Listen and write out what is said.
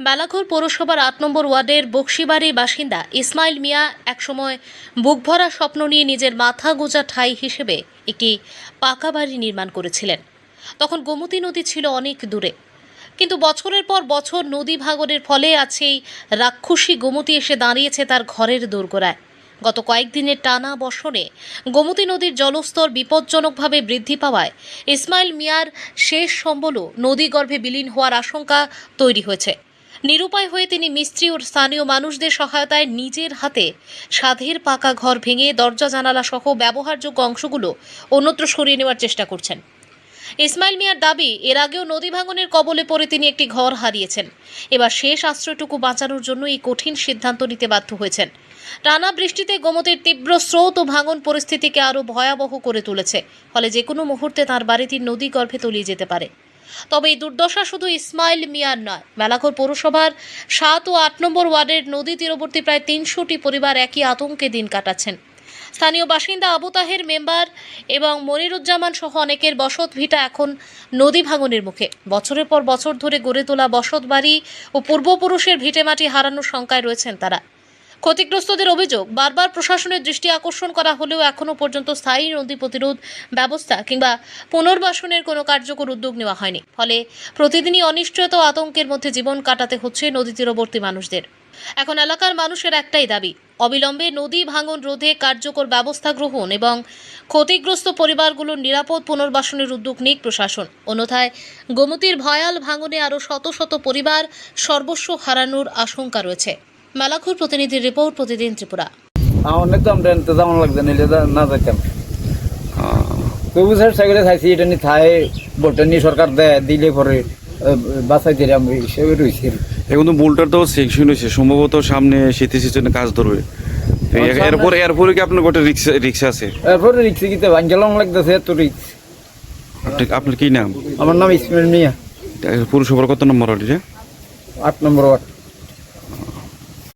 বালাঘোর পৌরসভার ৮ নম্বর ওয়ার্ডের বক্সিবাড়ির বাসিন্দা ইসমাইল মিয়া একসময় বুকভরা স্বপ্ন নিয়ে নিজের মাথা গোঁজা ঠাঁই হিসেবে একটি পাকা বাড়ি নির্মাণ করেছিলেন। তখন গোমতী নদী ছিল অনেক দূরে, কিন্তু বছরের পর বছর নদী ভাঙনের ফলে আজ এই রাক্ষসী গোমতী এসে দাঁড়িয়েছে তার ঘরের দোরগোড়ায়। গত কয়েকদিনের টানা বর্ষণে গোমতী নদীর জলস্তর বিপজ্জনকভাবে বৃদ্ধি পাওয়ায় ইসমাইল মিয়ার শেষ সম্বলও নদীগর্ভে বিলীন হওয়ার আশঙ্কা তৈরি হয়েছে। নিরুপায় হয়ে তিনি মিস্ত্রি ও স্থানীয় মানুষদের সহায়তায় নিজের হাতে সাধের পাকা ঘর ভেঙে দরজা জানালা সহ ব্যবহারযোগ্য অংশগুলো অন্যত্র সরিয়ে নেওয়ার চেষ্টা করছেন। ইসমাইল মিয়ার দাবি, এর আগেও নদী ভাঙনের কবলে পড়ে তিনি একটি ঘর হারিয়েছেন। এবার শেষ আশ্রয়টুকু বাঁচানোর জন্য এই কঠিন সিদ্ধান্ত নিতে বাধ্য হয়েছেন। টানা বৃষ্টিতে গোমতীর তীব্র স্রোত ও ভাঙন পরিস্থিতিকে আরও ভয়াবহ করে তুলেছে, ফলে যে কোনো মুহূর্তে তাঁর বাড়িটি নদী গর্ভে তলিয়ে যেতে পারে। তবে এই দুর্দশা শুধু ইসমাইল মিয়ার নয়, বালাঘোর পৌরসভার ৭ ও ৮ নম্বর ওয়ার্ডের নদী তীরবর্তী প্রায় ৩০০টি পরিবার একই আতঙ্কে দিন কাটাচ্ছেন। স্থানীয় বাসিন্দা আবু তাহের মেম্বার এবং মনিরুজ্জামান সহ অনেকের বসত ভিটা এখন নদী ভাঙনের মুখে। বছরের পর বছর ধরে গড়ে তোলা বসত বাড়ি ও পূর্বপুরুষের ভিটেমাটি হারানোর শঙ্কায় রয়েছেন তারা। ক্ষতিগ্রস্তদের অভিযোগ, বারবার প্রশাসনের দৃষ্টি আকর্ষণ করা হলেও এখনও পর্যন্ত স্থায়ী নদী প্রতিরোধ ব্যবস্থা কিংবা পুনর্বাসনের কোনো কার্যকর উদ্যোগ নেওয়া হয়নি। ফলে প্রতিদিনই অনিশ্চয়তা ও আতঙ্কের মধ্যে জীবন কাটাতে হচ্ছে নদী তীরবর্তী মানুষদের। এখন এলাকার মানুষের একটাই দাবি, অবিলম্বে নদী ভাঙন রোধে কার্যকর ব্যবস্থা গ্রহণ এবং ক্ষতিগ্রস্ত পরিবারগুলোর নিরাপদ পুনর্বাসনের উদ্যোগ নিক প্রশাসন। অন্যথায় গোমতীর ভয়াল ভাঙনে আরও শত শত পরিবার সর্বস্ব হারানোর আশঙ্কা রয়েছে। বালাঘোর প্রতিনিধির রিপোর্ট, প্রতিদিন ত্রিপুরা। অনেক তো আমরা তেমন লাগছে না যাইতাম তবু স্যার সাইকেলে খাইছি এটা নিয়ে থাই ভোটটা নিয়ে সরকার দেয় দিলে পরে বাঁচাই দিলে আমি হিসেবে রয়েছি। এখন তো বোল্টার তো সেকশন হয়েছে, সম্ভবত সামনে শীতের সিজনে কাজ ধরবে। এরপরে কি আপনার গোটা রিক্সা আছে? এরপরে রিক্সা কিতে ভাঞ্জালং লাগতেছে এত রিক্স। আপনার কি নাম? আমার নাম ইসমাইল মিয়া। পৌরসভার কত নম্বর ওয়ার্ড? ৮ নম্বর ওয়ার্ড।